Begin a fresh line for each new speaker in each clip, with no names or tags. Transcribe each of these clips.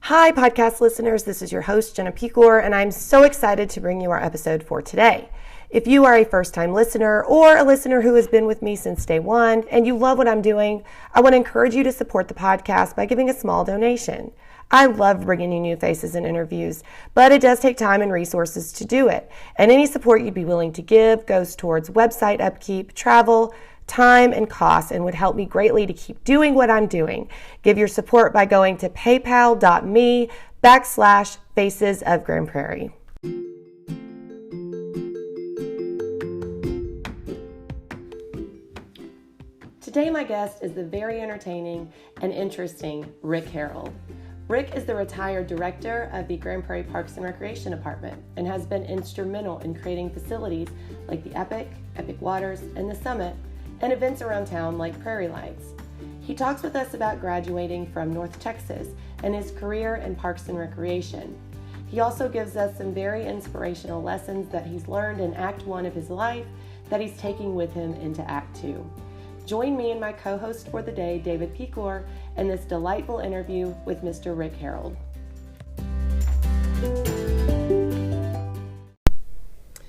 Hi, podcast listeners. This is your host, David Pecor, and I'm so excited to bring you our episode for today. If you are a first-time listener or a listener who has been with me since day one and you love what I'm doing, I want to encourage you to support the podcast by giving a small donation. I love bringing you new faces and interviews, but it does take time and resources to do it. And any support you'd be willing to give goes towards website upkeep, travel, time, and costs, and would help me greatly to keep doing what I'm doing. Give your support by going to paypal.me/Faces of Grand Prairie. Today my guest is the very entertaining and interesting Rick Herold. Rick is the retired director of the Grand Prairie Parks and Recreation Department and has been instrumental in creating facilities like the Epic Waters, and the Summit, and events around town like Prairie Lights. He talks with us about graduating from North Texas and his career in Parks and Recreation. He also gives us some very inspirational lessons that he's learned in Act 1 of his life that he's taking with him into Act 2. Join me and my co-host for the day, David Pecor, in this delightful interview with Mr. Rick Herold.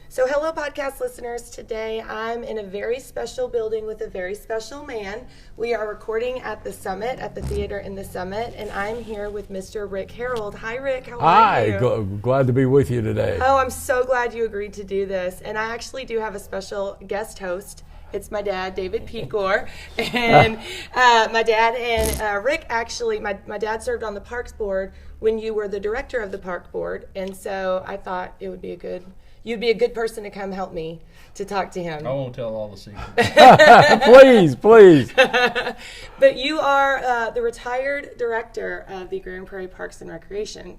So hello, podcast listeners. Today I'm in a very special building with a very special man. We are recording at the Summit, at the theater in the Summit, and I'm here with Mr. Rick Herold. Hi, Rick. How are you?
Hi. Glad to be with you today.
Oh, I'm so glad you agreed to do this. And I actually do have a special guest host. It's my dad, David Pecor, and my dad and Rick actually, my dad served on the Parks Board when you were the director of the Park Board, and so I thought it would be you'd be a good person to come help me to talk to him.
I won't tell all the secrets.
Please.
But you are the retired director of the Grand Prairie Parks and Recreation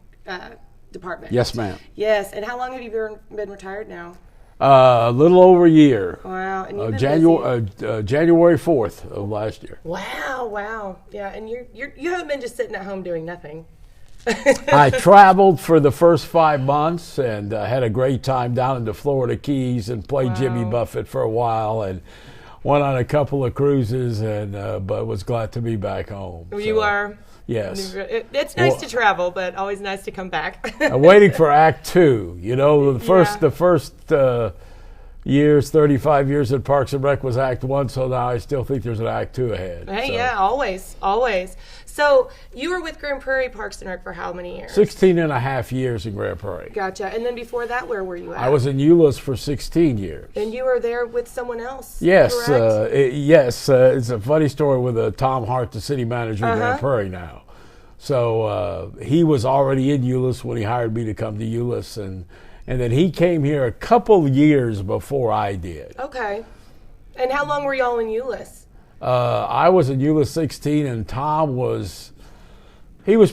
Department.
Yes, ma'am.
Yes, and how long have you been retired now?
A little over a year.
Wow. And you've been
January 4th of last year.
Wow. Yeah, and you haven't been just sitting at home doing nothing.
I traveled for the first 5 months and had a great time down in the Florida Keys and played Jimmy Buffett for a while and went on a couple of cruises but was glad to be back home.
You are?
Yes.
It's nice to travel, but always nice to come back.
I'm waiting for Act 2. You know, the first 35 years at Parks and Rec was Act 1, so now I still think there's an Act 2 ahead.
Hey, yeah, always. So you were with Grand Prairie Parks and Rec for how many years?
16 and a half years in Grand Prairie.
Gotcha. And then before that, where were you at?
I was in Euless for 16 years.
And you were there with someone else?
Yes. It's a funny story with Tom Hart, the city manager of Grand Prairie now. So he was already in Euless when he hired me to come to Euless, and then he came here a couple years before I did.
Okay. And how long were y'all in Euless?
I was in Euless 16, and Tom was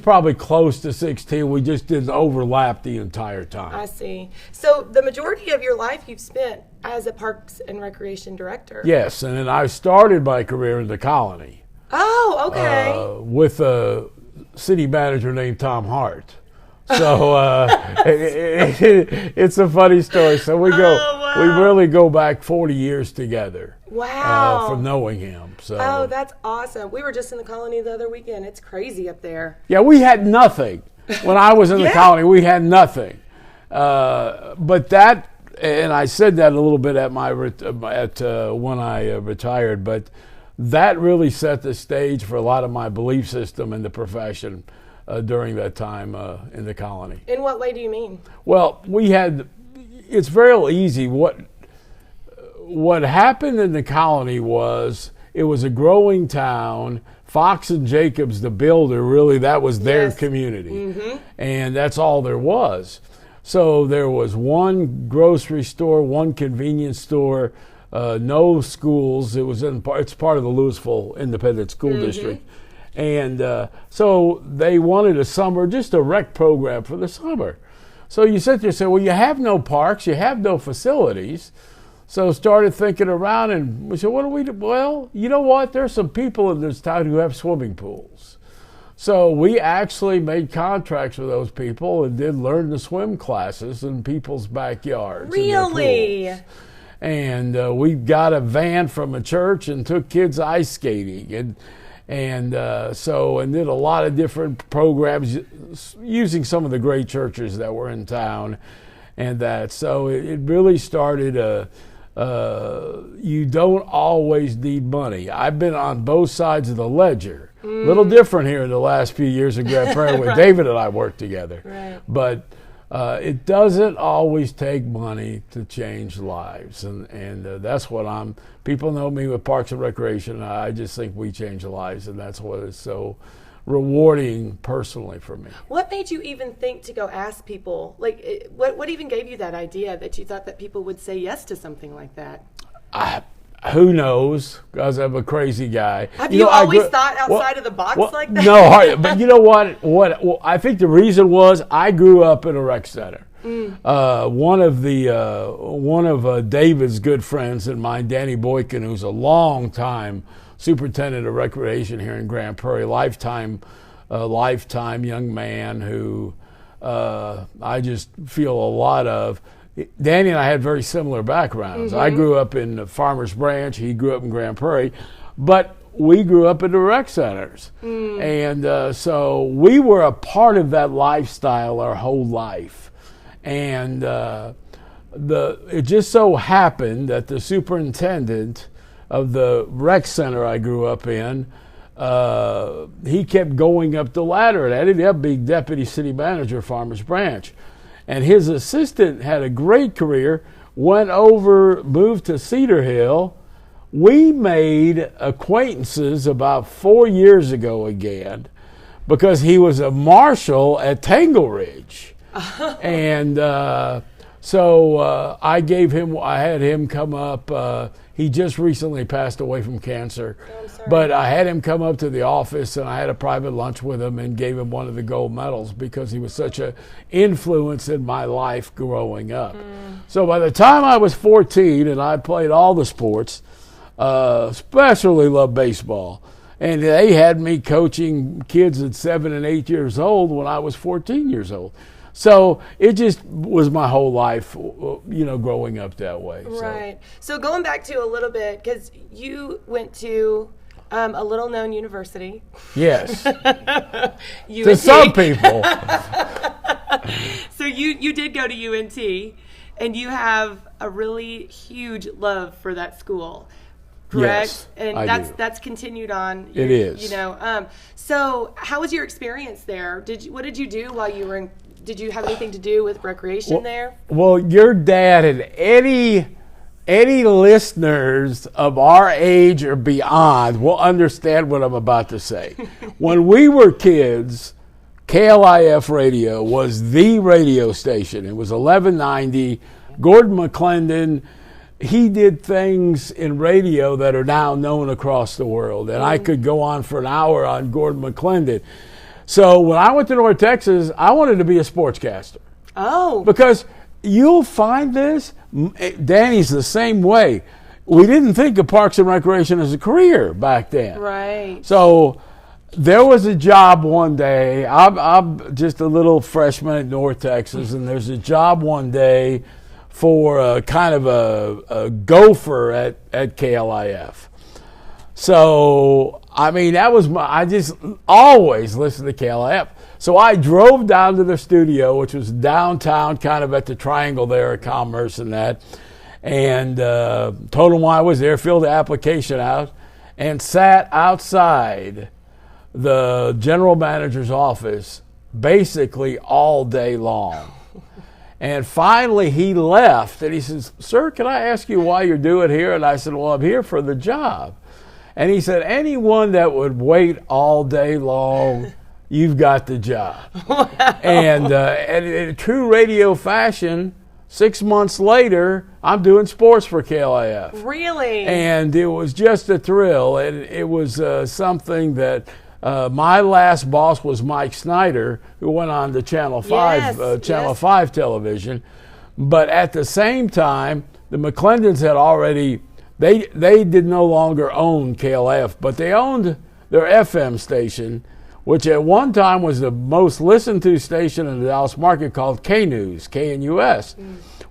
probably close to 16. We just didn't overlap the entire time.
I see. So the majority of your life you've spent as a Parks and Recreation Director.
Yes, and then I started my career in the Colony.
Oh, okay.
With a city manager named Tom Hart. So it's a funny story. So we really go back 40 years together.
Wow.
From knowing him. So.
Oh, that's awesome. We were just in the Colony the other weekend. It's crazy up there.
Yeah, we had nothing. When I was in the Colony, we had nothing. But that, and I said that a little bit at when I retired, but that really set the stage for a lot of my belief system in the profession during that time in the Colony.
In what way do you mean?
Well, it's very easy. What happened in the Colony was it was a growing town. Fox and Jacobs, the builder, really, that was their community. Mm-hmm. And that's all there was. So there was one grocery store, one convenience store, no schools. It's part of the Louisville Independent School District. And so they wanted just a rec program for the summer. So you sit there and say, well, you have no parks, you have no facilities. So started thinking around, and we said, what do we do? Well, you know what? There's some people in this town who have swimming pools. So we actually made contracts with those people and did learn to swim classes in people's backyards.
Really?
And we got a van from a church and took kids ice skating. And and did a lot of different programs using some of the great churches that were in town, and that. So it really started you don't always need money. I've been on both sides of the ledger. A little different here in the last few years in Grand Prairie when David and I worked together.
Right.
But it doesn't always take money to change lives, and that's what people know me with Parks and Recreation. I just think we change lives, and that's what is so rewarding personally for me.
What made you even think to go ask people? Like, what even gave you that idea that you thought that people would say yes to something like that?
Who knows? Because I'm a crazy guy.
Have you always thought outside of the box like that?
No, but you know what? What I think the reason was I grew up in a rec center. One of David's good friends and mine, Danny Boykin, who's a long time superintendent of recreation here in Grand Prairie, lifetime young man who I just feel a lot of. Danny and I had very similar backgrounds. I grew up in Farmers Branch. He grew up in Grand Prairie. But we grew up in the rec centers. And so we were a part of that lifestyle our whole life. And it just so happened that the superintendent of the rec center I grew up in, he kept going up the ladder. And I ended up being deputy city manager of Farmers Branch. And his assistant had a great career, moved to Cedar Hill. We made acquaintances about 4 years ago again because he was a marshal at Tangle Ridge. And so I had him come up. He just recently passed away from cancer.
Oh, I'm sorry.
But I had him come up to the office, and I had a private lunch with him and gave him one of the gold medals because he was such an influence in my life growing up. So by the time I was 14, and I played all the sports, especially loved baseball, and they had me coaching kids at 7 and 8 years old when I was 14 years old. So it just was my whole life, growing up that way.
Right. So going back to a little bit, because you went to a little-known university.
Yes.
UNT.
To some people.
So you did go to UNT, and you have a really huge love for that school. Correct?
Yes,
and that's continued on.
It is.
So how was your experience there? What did you do while you were in? Did you have anything to do with recreation there?
Well, your dad and any listeners of our age or beyond will understand what I'm about to say. When we were kids, KLIF radio was the radio station. It was 1190. Gordon McClendon, he did things in radio that are now known across the world. And I could go on for an hour on Gordon McClendon. So when I went to North Texas, I wanted to be a sportscaster.
Oh.
Because you'll find this, Danny's the same way. We didn't think of Parks and Recreation as a career back then.
Right.
So there was a job one day. I'm just a little freshman at North Texas, and there's a job one day for kind of a gopher at KLIF. So, that was I just always listened to KLIF. So I drove down to the studio, which was downtown, kind of at the triangle there at Commerce and that, and told them why I was there, filled the application out, and sat outside the general manager's office basically all day long. And finally he left, and he says, "Sir, can I ask you why you're doing here?" And I said, "Well, I'm here for the job." And he said, "Anyone that would wait all day long, you've got the job." Wow. And in true radio fashion, 6 months later, I'm doing sports for KLIF.
Really?
And it was just a thrill. And it was something that my last boss was Mike Snyder, who went on to Channel 5, Channel 5 television. But at the same time, the McClendons had already... They did no longer own KLF, but they owned their FM station, which at one time was the most listened to station in the Dallas market, called K-News, KNUS.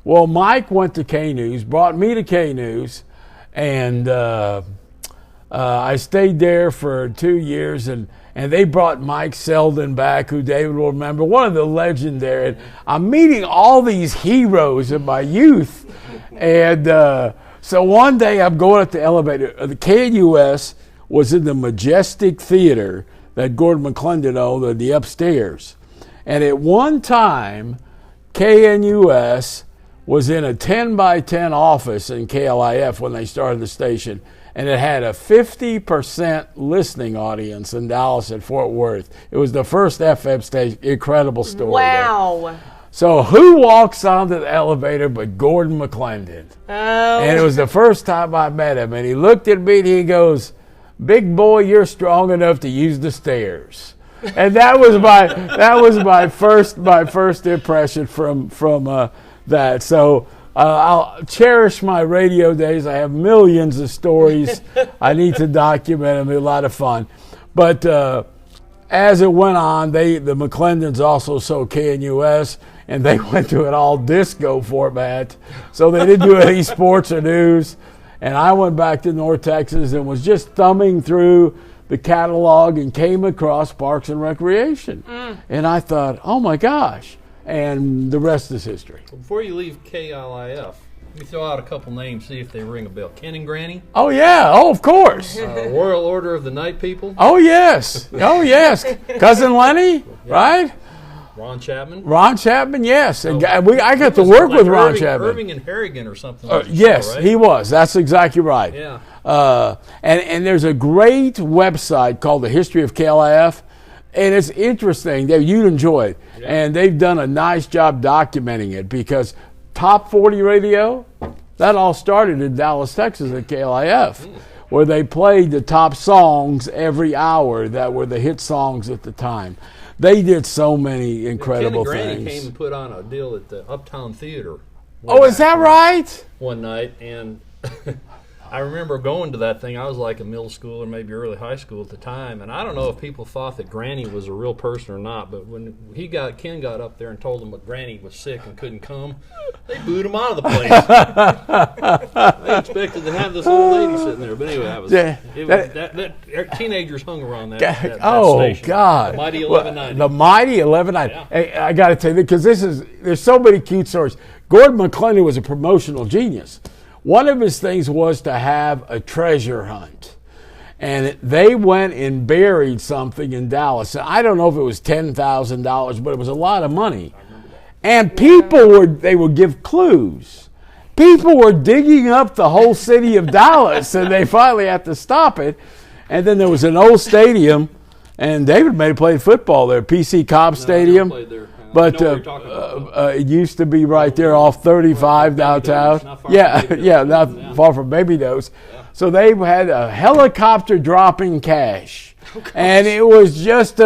Well, Mike went to K-News, brought me to K-News, and I stayed there for 2 years, and they brought Mike Selden back, who David will remember, one of the legendary. And I'm meeting all these heroes in my youth. And so one day I'm going up the elevator. The KNUS was in the Majestic Theater that Gordon McClendon owned in the upstairs. And at one time, KNUS was in a 10 by 10 office in KLIF when they started the station. And it had a 50% listening audience in Dallas and Fort Worth. It was the first FM station. Incredible story.
Wow.
There. So who walks onto the elevator but Gordon McClendon?
Oh.
And it was the first time I met him. And he looked at me and he goes, "Big boy, you're strong enough to use the stairs." And that was my first impression from that. So I'll cherish my radio days. I have millions of stories. I need to document them. They're a lot of fun. But as it went on, the McClendons also sold KNUS, and they went to an all-disco format. So they didn't do any sports or news. And I went back to North Texas and was just thumbing through the catalog and came across Parks and Recreation. And I thought, oh, my gosh. And the rest is history.
Before you leave KLIF, let me throw out a couple names, see if they ring a bell. Ken and Granny?
Oh, yeah. Oh, of course.
Royal Order of the Night People?
Oh, yes. Oh, yes. Cousin Lenny, right?
Ron Chapman?
Ron Chapman, yes. And I got to work with Ron Chapman.
Irving and Harrigan or something.
Yes,
show, right?
he was. That's exactly right.
Yeah.
And there's a great website called The History of KLIF. And it's interesting. You'd enjoy it. Yeah. And they've done a nice job documenting it because Top 40 Radio, that all started in Dallas, Texas at KLIF, where they played the top songs every hour that were the hit songs at the time. They did so many incredible
Ken and
things.
Granny came and put on a deal at the Uptown Theater.
Oh, is that right?
One night, and I remember going to that thing. I was like a middle school or maybe early high school at the time, and I don't know if people thought that Granny was a real person or not, but when Ken got up there and told them that Granny was sick and couldn't come, they booed him out of the place. They expected to have this old lady sitting there, but anyway, teenagers hung around that station.
God.
The Mighty 1190.
The Mighty 1190.
Yeah.
Hey, I got to tell you, because there's so many cute stories. Gordon McClendon was a promotional genius. One of his things was to have a treasure hunt. And they went and buried something in Dallas. I don't know if it was $10,000, but it was a lot of money. And people would give clues. People were digging up the whole city of Dallas, and they finally had to stop it. And then there was an old stadium, and David may have played football there, PC Cobb Stadium.
I never played there.
But it used to be right there off 35 downtown. Not far from Baby Dose. Yeah. So they had a helicopter dropping cash, and it was just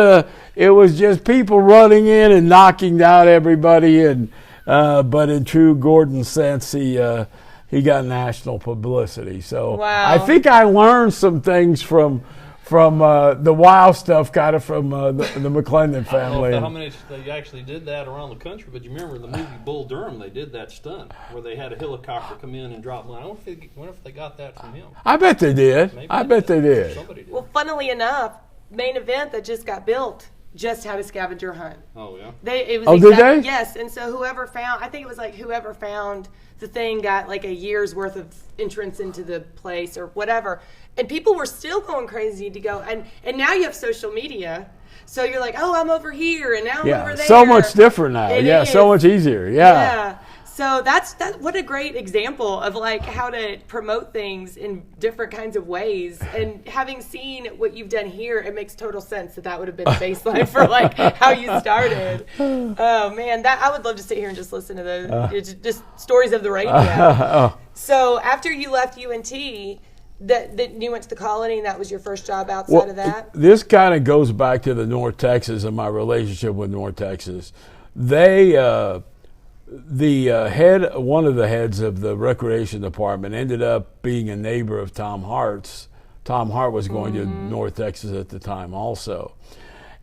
people running in and knocking down everybody. And but in true Gordon sense, he got national publicity. So
wow.
I think I learned some things from the wild stuff, kind of from the McClendon family.
I don't know how many they actually did that around the country, but you remember the movie Bull Durham? They did that stunt where they had a helicopter come in and drop money. I wonder if they got that from him.
I bet they did.
Maybe
I bet they did.
Somebody did.
Well, funnily enough, main event that just got built just had a scavenger hunt.
Oh yeah.
Did they?
Yes, and so whoever found the thing got like a year's worth of entrance into the place or whatever. And people were still going crazy to go. And now you have social media. So you're like, oh, I'm over here, and now I'm over there.
So much different now. So much easier. Yeah.
So that's what a great example of like how to promote things in different kinds of ways. And having seen what you've done here, it makes total sense that would have been a baseline for like how you started. Oh man, I would love to sit here and just listen to those just stories of the radio. So after you left UNT, that you went to the Colony, and that was your first job outside of that?
This kind of goes back to the North Texas and my relationship with North Texas. They, one of the heads of the recreation department ended up being a neighbor of Tom Hart's. Tom Hart was going to North Texas at the time also.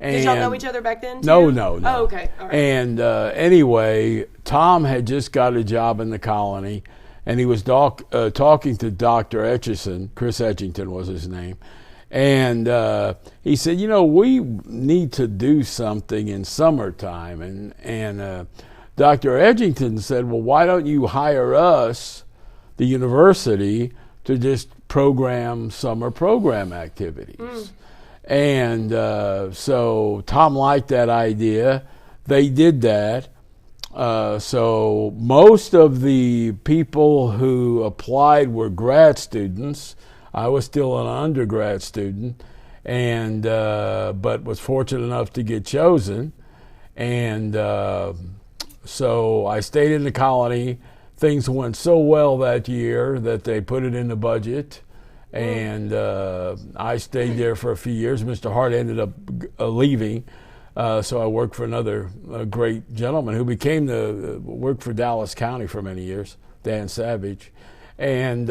Did y'all know each other back then, too?
No.
Oh, okay. All right.
And anyway, Tom had just got a job in the Colony, and he was talking to Dr. Etchison. Chris Edgington was his name. And he said, we need to do something in summertime. And Dr. Edgington said, well, why don't you hire us, the university, to just program summer program activities? And so Tom liked that idea. They did that. So most of the people who applied were grad students. I was still an undergrad student, and but was fortunate enough to get chosen. And so I stayed in the colony. Things went so well that year that they put it in the budget, and I stayed there for a few years. Mr. Hart ended up leaving, so I worked for another great gentleman who worked for Dallas County for many years, Dan Savage. And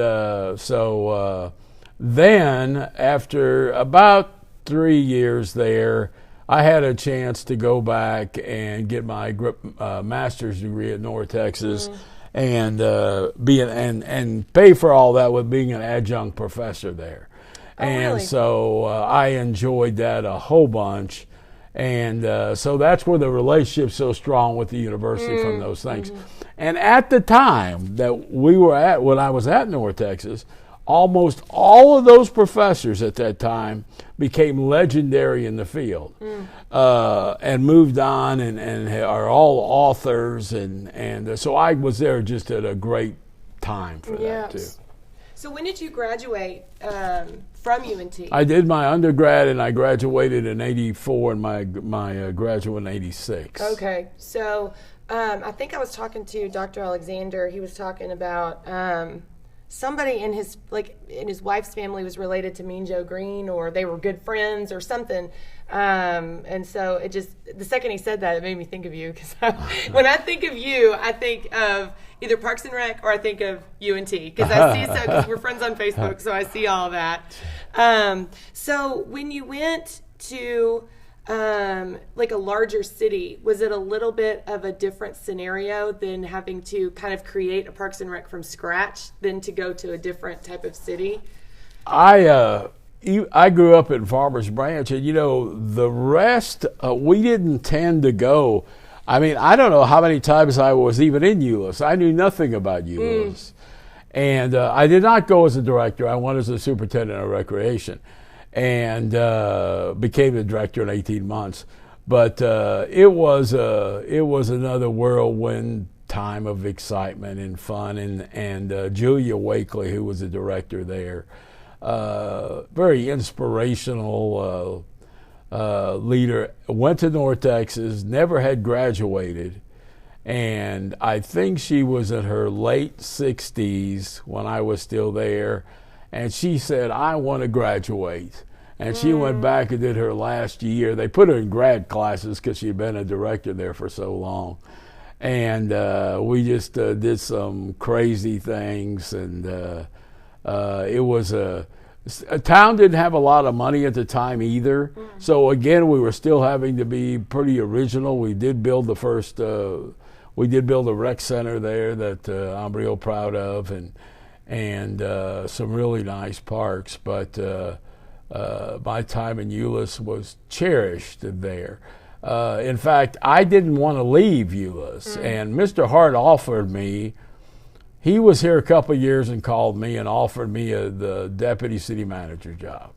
then, after about 3 years there, I had a chance to go back and get my master's degree at North Texas, and and pay for all that with being an adjunct professor there. And
really?
So I enjoyed that a whole bunch. And so that's where the relationship's so strong with the university from those things. And at the time that when I was at North Texas, almost all of those professors at that time became legendary in the field, and moved on and are all authors. And so I was there just at a great time for that too.
So when did you graduate from UNT?
I did my undergrad, and I graduated in '84, and my graduate in '86.
Okay, so I think I was talking to Dr. Alexander. He was talking about somebody in his wife's family was related to Mean Joe Green, or they were good friends or something. And so it just, the second he said that, it made me think of you, because when I think of you, I think of either Parks and Rec or I think of UNT, because we're friends on Facebook, so I see all that. So when you went to like a larger city, was it a little bit of a different scenario than having to kind of create a Parks and Rec from scratch than to go to a different type of city?
I grew up in Farmers Branch, and the rest, we didn't tend to go. I mean, I don't know how many times I was even in Euless. I knew nothing about Euless. And I did not go as a director. I went as a superintendent of recreation, and became the director in 18 months. But it was another whirlwind time of excitement and fun. And Julia Wakely, who was the director there, very inspirational leader, went to North Texas, never had graduated, and I think she was in her late 60s when I was still there, and she said, I want to graduate. And she went back and did her last year. They put her in grad classes because she'd been a director there for so long. And we just did some crazy things, and it was a town didn't have a lot of money at the time either. So again, we were still having to be pretty original. We did build the first, we did build a rec center there that I'm real proud of, and some really nice parks. But my time in Euless was cherished there. In fact, I didn't want to leave Euless, and Mr. Hart offered me. He was here a couple of years and called me and offered me the deputy city manager job,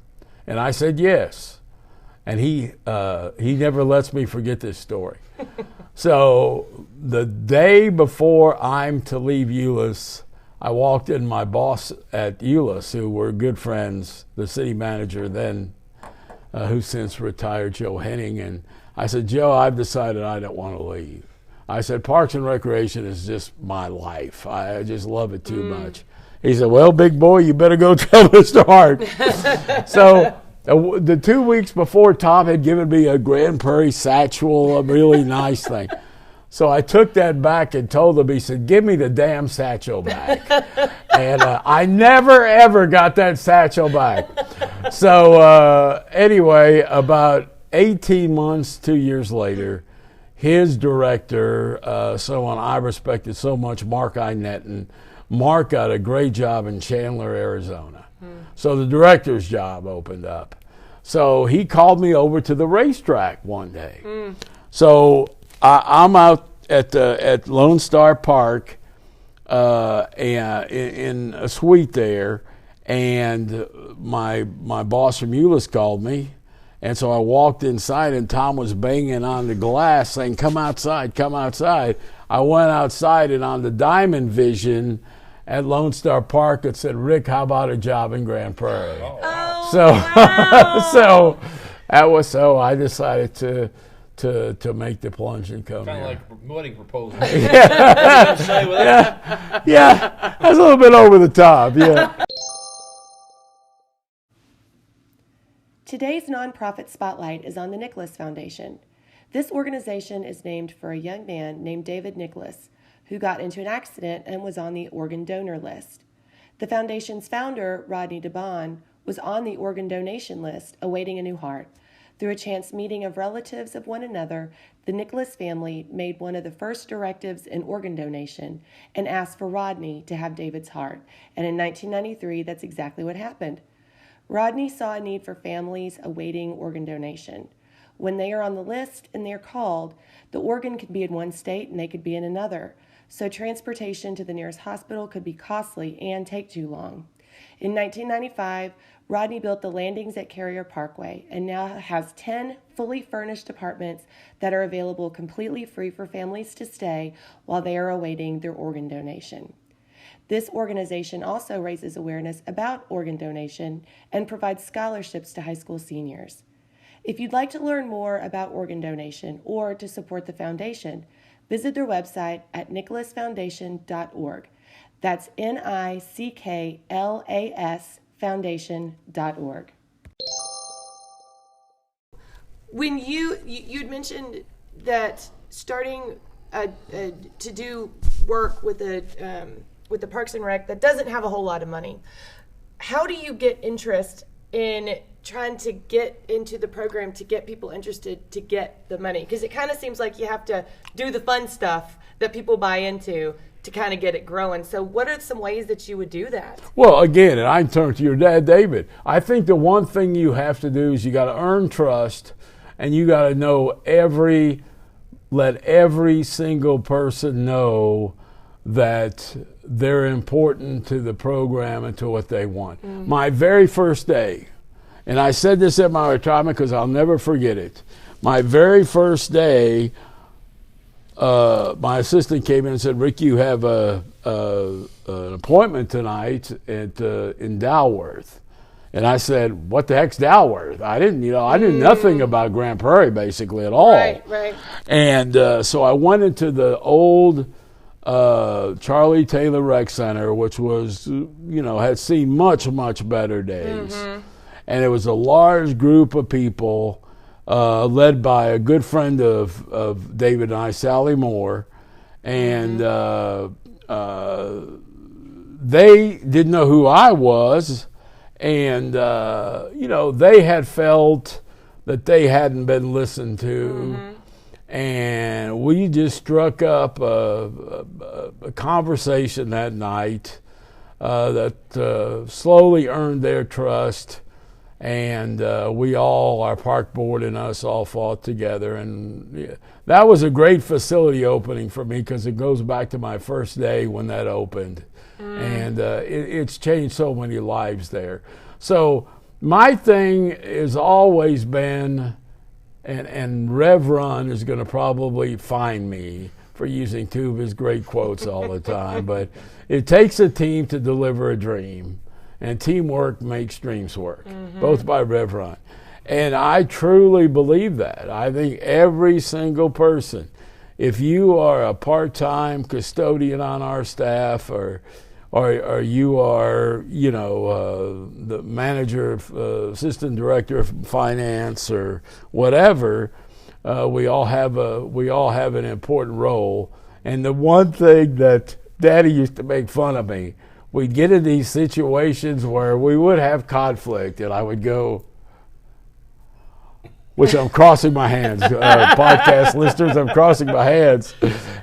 and I said yes. And he never lets me forget this story. So the day before I'm to leave Euless, I walked in my boss at Euless, who were good friends, the city manager then, who since retired, Joe Henning, and I said, Joe, I've decided I don't want to leave. I said, Parks and Recreation is just my life. I just love it too much. He said, well, big boy, you better go tell Mr. Hart. So the 2 weeks before, Tom had given me a Grand Prairie satchel, a really nice thing. So I took that back and told him, he said, give me the damn satchel back. And I never, ever got that satchel back. So anyway, about 18 months, 2 years later, his director, someone I respected so much, Mark I. Netton, Mark got a great job in Chandler, Arizona. So the director's job opened up. So he called me over to the racetrack one day. So I'm out at Lone Star Park and in a suite there, and my boss from Euless called me. And so I walked inside, and Tom was banging on the glass saying, "Come outside, come outside." I went outside, and on the Diamond Vision at Lone Star Park, it said, "Rick, how about a job in Grand Prairie?"
Oh,
So,
wow.
so I decided to make the plunge and come
Kind
here.
of like wedding proposal.
Yeah, that's a little bit over the top, yeah.
Today's nonprofit spotlight is on the Nicholas Foundation. This organization is named for a young man named David Nicholas, who got into an accident and was on the organ donor list. The foundation's founder, Rodney DeBon, was on the organ donation list awaiting a new heart. Through a chance meeting of relatives of one another, the Nicholas family made one of the first directives in organ donation and asked for Rodney to have David's heart. And in 1993, that's exactly what happened. Rodney saw a need for families awaiting organ donation. When they are on the list and they're called, the organ could be in one state and they could be in another. So transportation to the nearest hospital could be costly and take too long. In 1995, Rodney built the landings at Carrier Parkway and now has 10 fully furnished apartments that are available completely free for families to stay while they are awaiting their organ donation. This organization also raises awareness about organ donation and provides scholarships to high school seniors. If you'd like to learn more about organ donation or to support the foundation, visit their website at nicholasfoundation.org. That's NICKLAS foundation.org. When you'd mentioned that starting to do work with the Parks and Rec that doesn't have a whole lot of money, how do you get interest in trying to get into the program to get people interested to get the money? Because it kind of seems like you have to do the fun stuff that people buy into to kind of get it growing. So what are some ways that you would do that?
Well, again, and I turn to your dad, David. I think the one thing you have to do is you got to earn trust, and you got to know let every single person know that they're important to the program and to what they want. Mm-hmm. My very first day, and I said this at my retirement because I'll never forget it. My very first day, my assistant came in and said, "Rick, you have an appointment tonight in Dalworth." And I said, "What the heck's Dalworth?" I knew nothing about Grand Prairie basically at all.
Right.
And so I went into the old Charlie Taylor Rec Center, which was, had seen much, much better days. Mm-hmm. And it was a large group of people led by a good friend of David and I, Sally Moore. And they didn't know who I was. And, they had felt that they hadn't been listened to. Mm-hmm. And we just struck up a conversation that night that slowly earned their trust. And our park board and us all fought together. And that was a great facility opening for me because it goes back to my first day when that opened. And it's changed so many lives there. So my thing has always been, and Rev Run is going to probably find me for using two of his great quotes all the time, but it takes a team to deliver a dream, and teamwork makes dreams work, both by Rev Run. And I truly believe that. I think every single person, if you are a part-time custodian on our staff or you are, the manager, assistant director of finance or whatever, we all have an important role. And the one thing that Daddy used to make fun of me, we'd get in these situations where we would have conflict, and I would go, which I'm crossing my hands. Podcast listeners, I'm crossing my hands.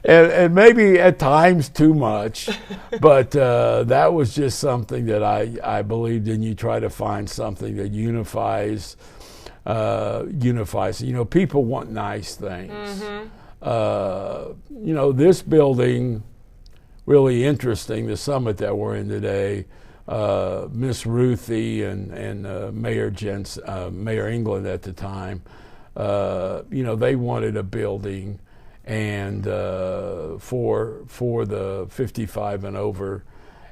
And maybe at times too much, but that was just something that I believed in. You try to find something that unifies. People want nice things. This building, really interesting, the summit that we're in today, Miss Ruthie and Mayor England at the time, they wanted a building and for the 55 and over.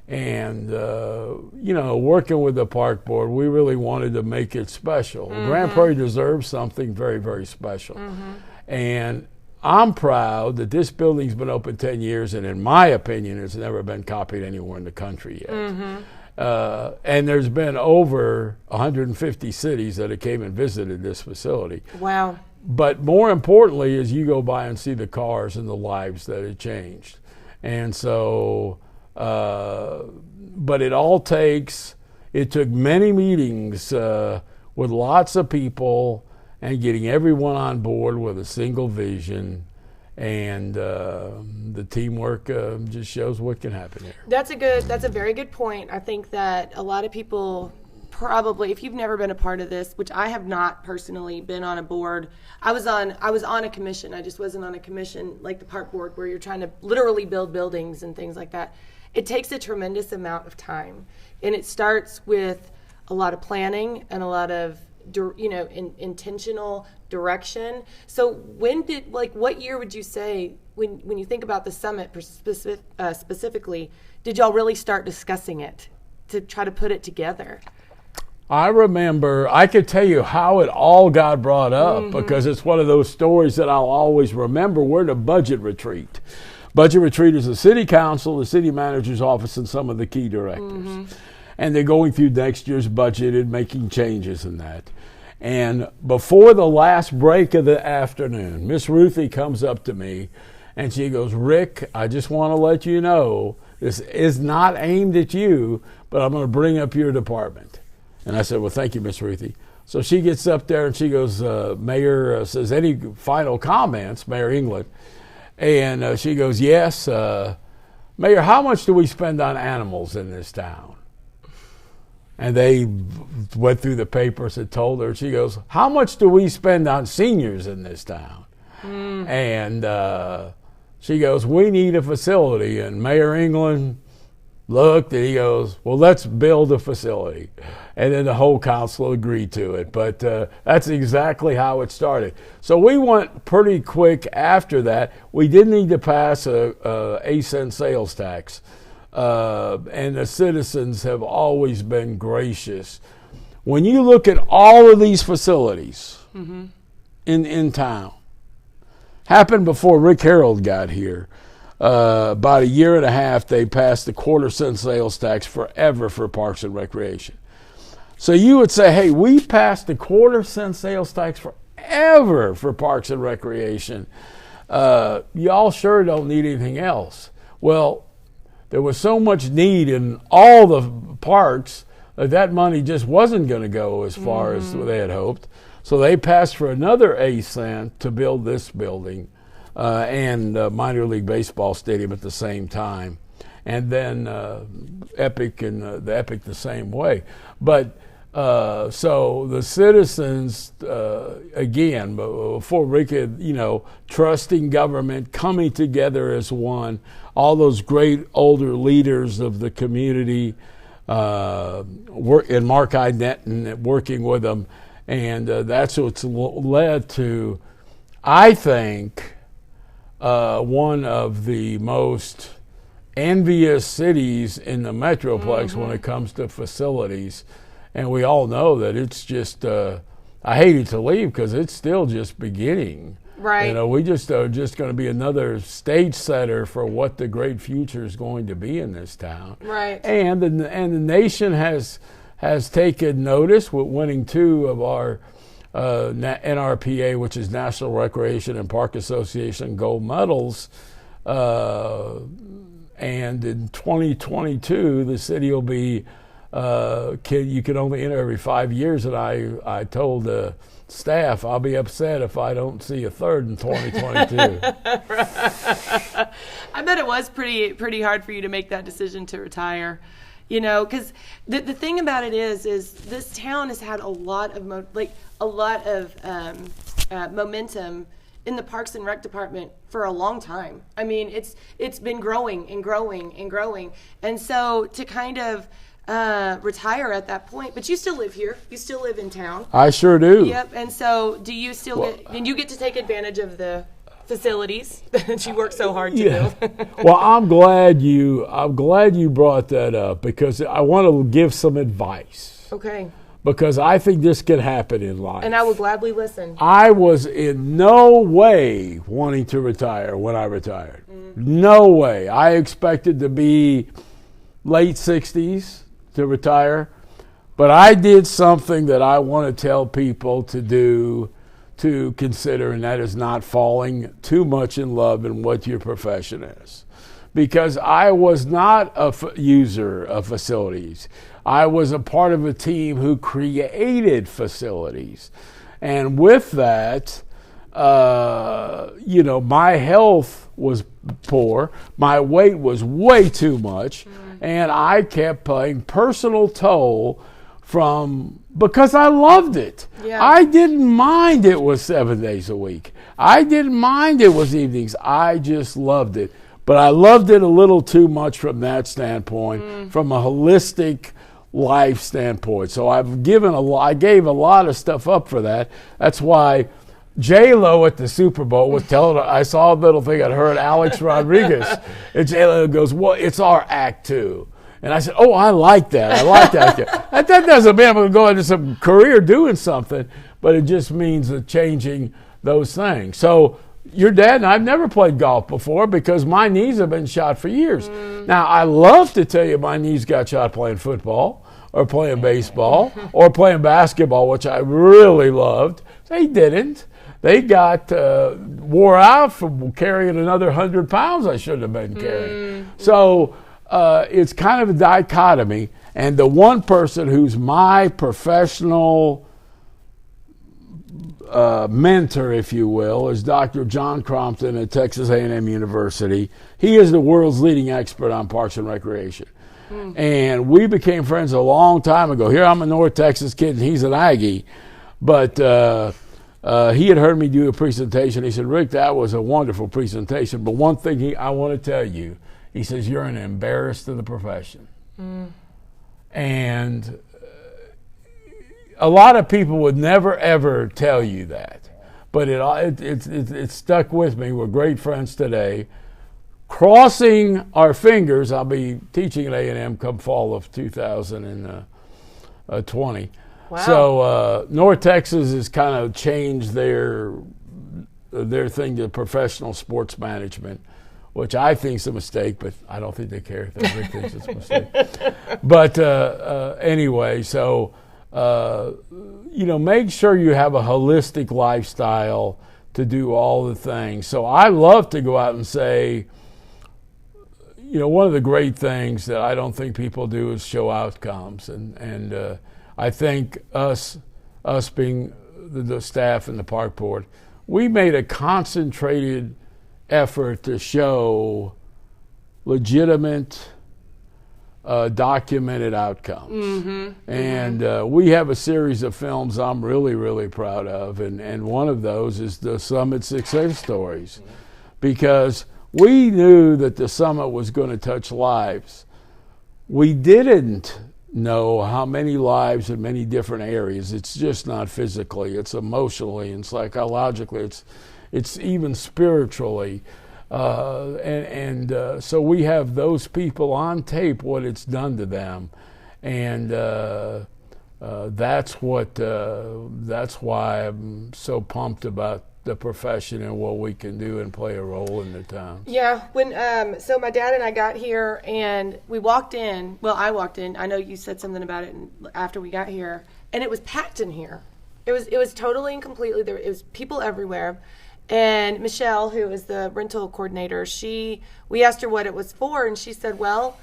And, working with the park board, we really wanted to make it special. Grand Prairie deserves something very, very special. And I'm proud that this building's been open 10 years, and in my opinion, it's never been copied anywhere in the country yet. And there's been over 150 cities that have came and visited this facility.
Wow.
But more importantly is you go by and see the cars and the lives that it changed. And so... but it took many meetings with lots of people and getting everyone on board with a single vision, and the teamwork just shows what can happen here.
That's a very good point. I think that a lot of people probably, if you've never been a part of this, which I have not personally been on a board, I was on a commission. I just wasn't on a commission like the park board where you're trying to literally build buildings and things like that. It takes a tremendous amount of time, and it starts with a lot of planning and a lot of intentional direction. So what year would you say, when you think about the summit specifically, did y'all really start discussing it to try to put it together?
I remember, I could tell you how it all got brought up because it's one of those stories that I'll always remember. We're in a budget retreat. Budget retreat is the city council, the city manager's office, and some of the key directors. And they're going through next year's budget and making changes in that. And before the last break of the afternoon, Miss Ruthie comes up to me and she goes, "Rick, I just want to let you know this is not aimed at you, but I'm going to bring up your department." And I said, "Well, thank you, Miss Ruthie." So she gets up there and she goes, Mayor says, "Any final comments?" Mayor England. And she goes, "Yes, Mayor, how much do we spend on animals in this town?" And they went through the papers and told her. She goes, "How much do we spend on seniors in this town?" And she goes, "We need a facility." And Mayor England looked and he goes, "Well, let's build a facility." And then the whole council agreed to it. But that's exactly how it started. So we went pretty quick after that. We did need to pass a 8-cent sales tax. And the citizens have always been gracious. When you look at all of these facilities in town, happened before Rick Herold got here. About a year and a half, they passed the 1/4-cent sales tax forever for Parks and Recreation. So you would say, hey, we passed the 1/4-cent sales tax forever for Parks and Recreation. Y'all sure don't need anything else. Well, there was so much need in all the parks that money just wasn't going to go as far as they had hoped. So they passed for another 8 cents to build this building and minor league baseball stadium at the same time. And then Epic and the Epic the same way. But so the citizens, again, before Rick had, trusting government, coming together as one, all those great older leaders of the community, and Mark Idnetton working with them, and that's what's led to, I think, one of the most envious cities in the Metroplex when it comes to facilities. And we all know that it's just, I hated to leave because it's still just beginning.
Right.
We just are just going to be another stage setter for what the great future is going to be in this town.
Right.
And the nation has taken notice with winning 2 of our NRPA, which is National Recreation and Park Association gold medals. And in 2022, the city will be you can only enter every 5 years, and I told the staff I'll be upset if I don't see a third in 2022.
I bet it was pretty hard for you to make that decision to retire, because the thing about it is this town has had a lot of momentum in the Parks and Rec department for a long time. I mean, it's been growing and growing and growing, and so to kind of retire at that point, but you still live here. You still live in town.
I sure do.
Yep. And so, do you still you get to take advantage of the facilities that you work so hard to build?
Well, I'm glad you brought that up, because I want to give some advice.
Okay.
Because I think this can happen in life.
And I will gladly listen.
I was in no way wanting to retire when I retired. No way. I expected to be late 60s to retire. But I did something that I want to tell people to do, to consider, and that is not falling too much in love in what your profession is. Because I was not a user of facilities. I was a part of a team who created facilities. And with that, my health was poor. My weight was way too much. And I kept paying personal toll because I loved it.
Yeah.
I didn't mind it was 7 days a week. I didn't mind it was evenings. I just loved it. But I loved it a little too much from that standpoint, from a holistic life standpoint. So I gave a lot of stuff up for that. That's why J-Lo at the Super Bowl was telling her, I saw a little thing I heard Alex Rodriguez, and J-Lo goes, well, it's our act too. And I said, oh, I like that. That doesn't mean I'm going to go into some career doing something, but it just means changing those things. So your dad and I've never played golf before because my knees have been shot for years. Now, I love to tell you my knees got shot playing football or playing baseball or playing basketball, which I really loved. They didn't. They got wore out from carrying another 100 pounds I shouldn't have been carrying. So it's kind of a dichotomy. And the one person who's my professional mentor, if you will, is Dr. John Crompton at Texas A&M University. He is the world's leading expert on parks and recreation. And we became friends a long time ago. Here I'm a North Texas kid, and he's an Aggie. But he had heard me do a presentation. He said, Rick, that was a wonderful presentation. But one thing I want to tell you, he says, you're an embarrassment to the profession. And a lot of people would never, ever tell you that. But it stuck with me. We're great friends today. Crossing our fingers, I'll be teaching at A&M come fall of 2020.
Wow.
So North Texas has kind of changed their thing to professional sports management, which I think is a mistake, but I don't think they care. They think it's a mistake. But anyway, so make sure you have a holistic lifestyle to do all the things. So I love to go out and say, one of the great things that I don't think people do is show outcomes, and I think us being the staff and the park board, we made a concentrated effort to show legitimate, documented outcomes. And we have a series of films I'm really, really proud of, and one of those is the Summit Success Stories, because we knew that the Summit was going to touch lives. We didn't know how many lives in many different areas. It's just not physically, it's emotionally and psychologically, it's even spiritually. So we have those people on tape, what it's done to them. And that's why I'm so pumped about the profession and what we can do and play a role in the town.
Yeah, when so my dad and I got here and we walked in. Well, I walked in. I know you said something about it after we got here, and it was packed in here. It was totally and completely there. It was people everywhere. And Michelle, who is the rental coordinator, we asked her what it was for, and she said, well,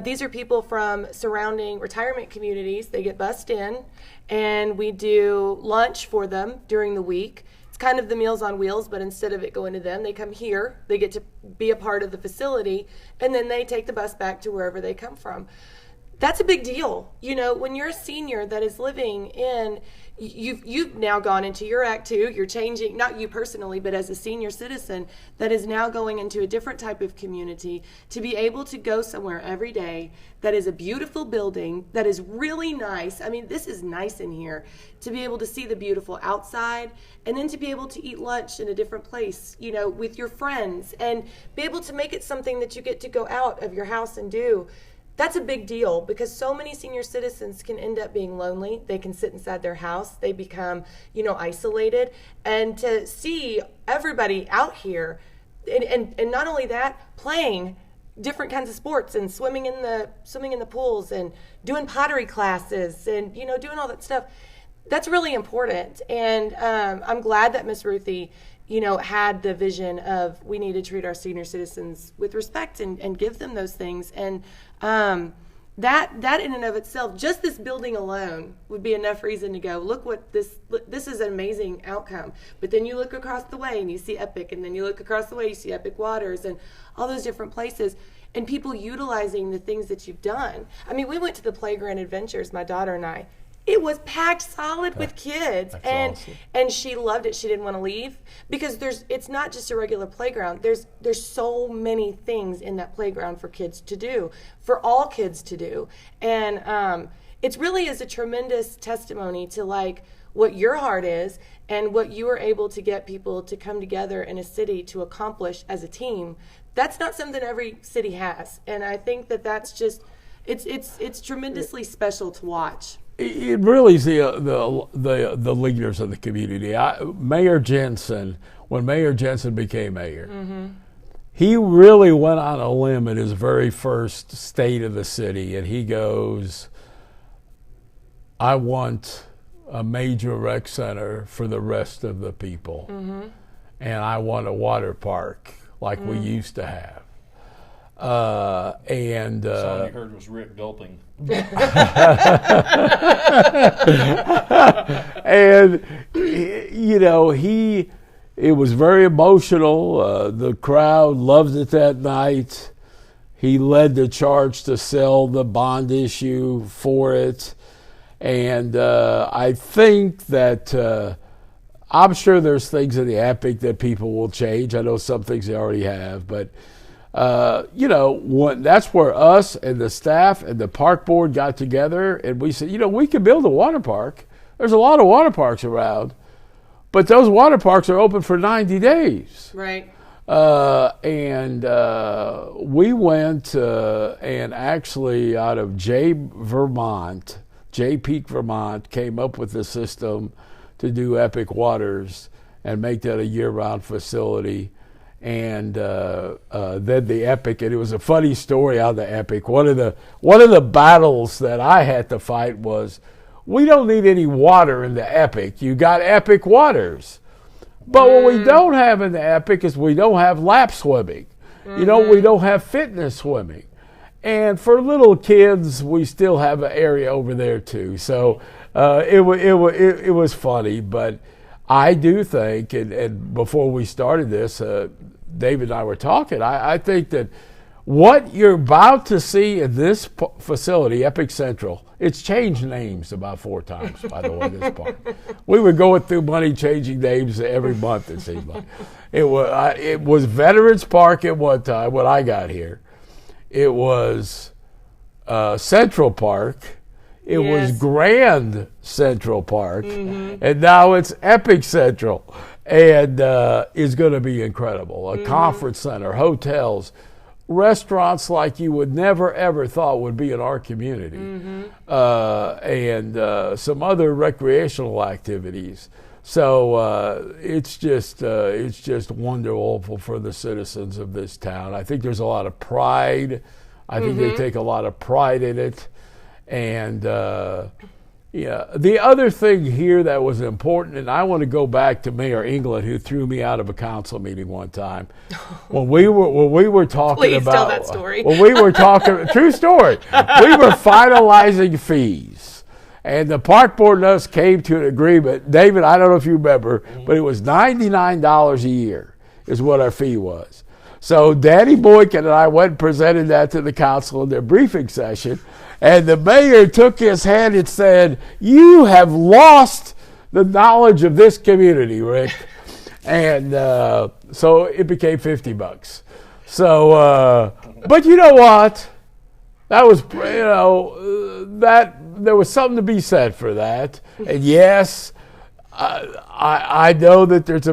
These are people from surrounding retirement communities. They get bussed in, and we do lunch for them during the week. It's kind of the Meals on Wheels, but instead of it going to them, they come here. They get to be a part of the facility, and then they take the bus back to wherever they come from. That's a big deal. You know, when you're a senior that is living in, you've now gone into your act two, you're changing, not you personally, but as a senior citizen that is now going into a different type of community, to be able to go somewhere every day that is a beautiful building, that is really nice. I mean, this is nice in here. To be able to see the beautiful outside, and then to be able to eat lunch in a different place, you know, with your friends, and be able to make it something that you get to go out of your house and do. That's a big deal, because so many senior citizens can end up being lonely. They can sit inside their house. They become, you know, isolated. And to see everybody out here, and not only that, playing different kinds of sports and swimming in the pools and doing pottery classes and, you know, doing all that stuff. That's really important. And I'm glad that Miss Ruthie, you know, had the vision of we need to treat our senior citizens with respect and give them those things. And that in and of itself, just this building alone would be enough reason to go, look what this is an amazing outcome. But then you look across the way and you see Epic, and then you look across the way, you see Epic Waters and all those different places, and people utilizing the things that you've done. I mean, we went to the Playground Adventures, my daughter and I. It was packed solid with kids, and
awesome.
And she loved it. She didn't want to leave, because it's not just a regular playground. There's so many things in that playground for kids to do, for all kids to do, and it really is a tremendous testimony to like what your heart is and what you are able to get people to come together in a city to accomplish as a team. That's not something every city has, and I think that's just it's tremendously special to watch.
It really is the leaders of the community. Mayor Jensen, when Mayor Jensen became mayor, he really went on a limb at his very first state of the city, and he goes, I want a major rec center for the rest of the people, and I want a water park like we used to have. And
The song you heard was Rick gulping.
And you know, it was very emotional. The crowd loved it that night. He led the charge to sell the bond issue for it, and I think that I'm sure there's things in the Epic that people will change. I know some things they already have, but you know, that's where us and the staff and the park board got together, and we said, you know, we can build a water park. There's a lot of water parks around, but those water parks are open for 90 days.
Right.
And we went and actually out of Jay Peak, Vermont, came up with the system to do Epic Waters and make that a year-round facility. And then the Epic, and it was a funny story on the Epic. One of the battles that I had to fight was, we don't need any water in the Epic. You got Epic Waters. But what we don't have in the Epic is we don't have lap swimming. You know, we don't have fitness swimming. And for little kids, we still have an area over there too. So it was funny, but I do think, and before we started this, David and I were talking, I think that what you're about to see in this facility, Epic Central, it's changed names about 4 times, by the way, this park. We were going through money changing names every month, it seemed like. It was Veterans Park at one time when I got here. It was Central Park. It was Grand Central Park, and now it's Epic Central, and it's going to be incredible. A conference center, hotels, restaurants like you would never ever thought would be in our community, and some other recreational activities. So it's just wonderful for the citizens of this town. I think there's a lot of pride. I think they take a lot of pride in it. And Yeah. The other thing here that was important, and I want to go back to Mayor England, who threw me out of a council meeting one time when we were talking
Please
about.
tell that story.
When we were talking, true story. We were finalizing fees, and the park board and us came to an agreement. David, I don't know if you remember, but it was $99 a year is what our fee was. So Danny Boykin and I went and presented that to the council in their briefing session. And the mayor took his hand and said, "You have lost the knowledge of this community, Rick." And so it became $50. So, but you know what? That was, that there was something to be said for that. And yes, I know that there's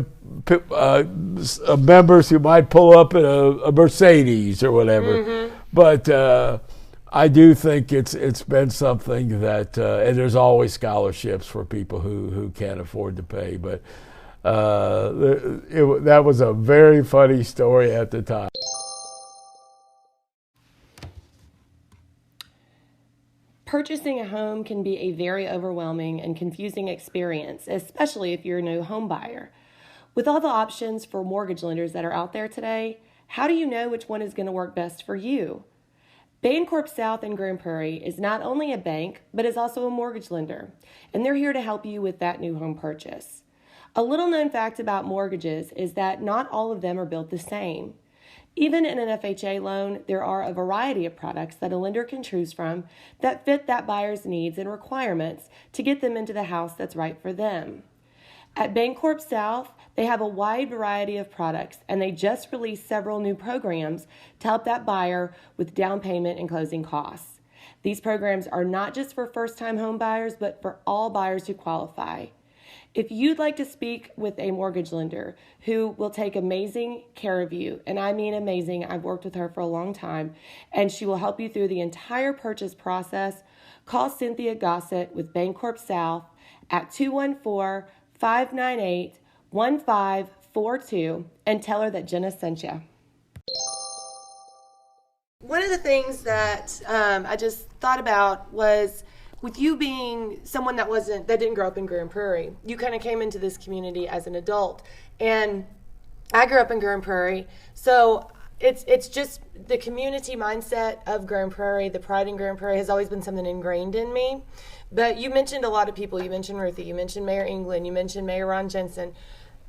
members who might pull up in a Mercedes or whatever, but. I do think it's been something that, and there's always scholarships for people who can't afford to pay. But that was a very funny story at the time.
Purchasing a home can be a very overwhelming and confusing experience, especially if you're a new home buyer. With all the options for mortgage lenders that are out there today, how do you know which one is going to work best for you? Bancorp South in Grand Prairie is not only a bank, but is also a mortgage lender, and they're here to help you with that new home purchase. A little known fact about mortgages is that not all of them are built the same. Even in an FHA loan, there are a variety of products that a lender can choose from that fit that buyer's needs and requirements to get them into the house that's right for them. At Bancorp South, they have a wide variety of products, and they just released several new programs to help that buyer with down payment and closing costs. These programs are not just for first-time home buyers, but for all buyers who qualify. If you'd like to speak with a mortgage lender who will take amazing care of you, and I mean amazing, I've worked with her for a long time, and she will help you through the entire purchase process, call Cynthia Gossett with Bancorp South at 214-598-1542 and tell her that Jenna sent you. One of the things that I just thought about was, with you being someone that didn't grow up in Grand Prairie, you kind of came into this community as an adult, and I grew up in Grand Prairie, so it's just the community mindset of Grand Prairie, the pride in Grand Prairie has always been something ingrained in me. But you mentioned a lot of people. You mentioned Ruthie, you mentioned Mayor England, you mentioned Mayor Ron Jensen.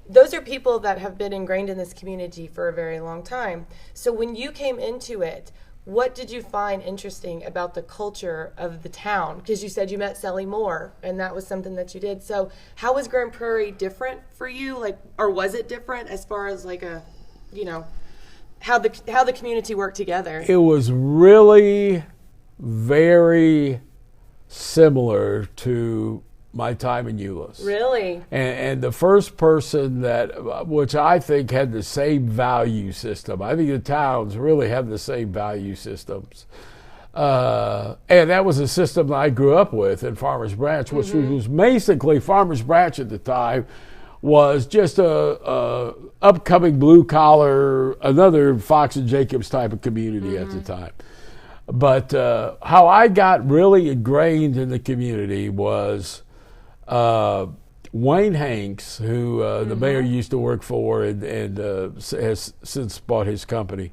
Those are people that have been ingrained in this community for a very long time. So when you came into it, what did you find interesting about the culture of the town? Because you said you met Sally Moore, and that was something that you did. So how was Grand Prairie different for you? Or was it different as far as how the community worked together?
It was really very similar to my time in Euless.
Really?
And the first person which I think had the same value system. I think the towns really have the same value systems. And that was a system that I grew up with in Farmers Branch, which was basically Farmers Branch at the time was just a upcoming blue collar, another Fox and Jacobs type of community at the time. But how I got really ingrained in the community was Wayne Hanks, who the mayor used to work for and has since bought his company.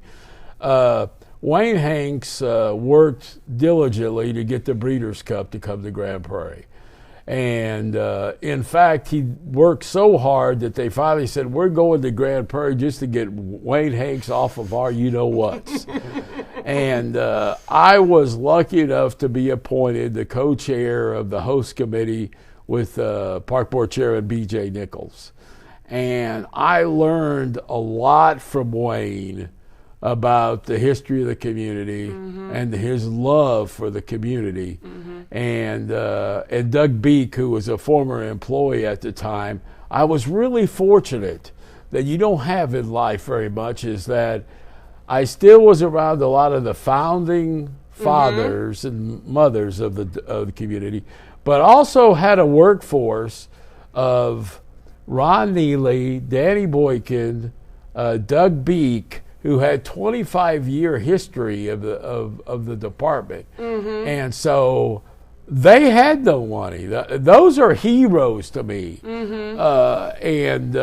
Wayne Hanks worked diligently to get the Breeders' Cup to come to Grand Prairie. And in fact, he worked so hard that they finally said, "We're going to Grand Prairie just to get Wayne Hanks off of our you-know-whats." And I was lucky enough to be appointed the co-chair of the host committee with Park Board Chairman B.J. Nichols. And I learned a lot from Wayne about the history of the community and his love for the community. And Doug Beek, who was a former employee at the time, I was really fortunate that you don't have in life very much, is that I still was around a lot of the founding fathers and mothers of the community, but also had a workforce of Ron Neely, Danny Boykin, Doug Beek, who had 25-year history of the department. And so they had no money. Those are heroes to me. And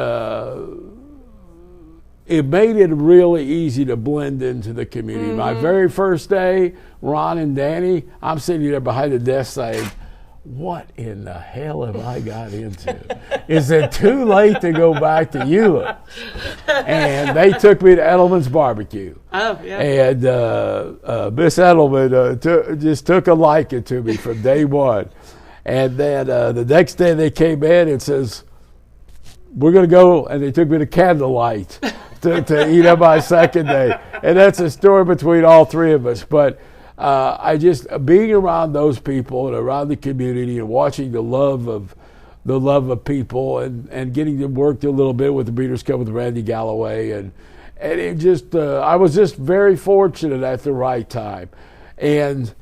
it made it really easy to blend into the community. My very first day, Ron and Danny, I'm sitting there behind the desk saying, what in the hell have I got into? Is it too late to go back to Eula? And they took me to Edelman's Barbecue.
Oh, yeah.
And Miss Edelman just took a liking to me from day one. And then the next day they came in and says, we're going to go, and they took me to Candlelight to eat on my second day. And that's a story between all three of us. But I just being around those people and around the community and watching the love of people and getting to work a little bit with the Breeders' Cup with Randy Galloway and it just I was just very fortunate at the right time. And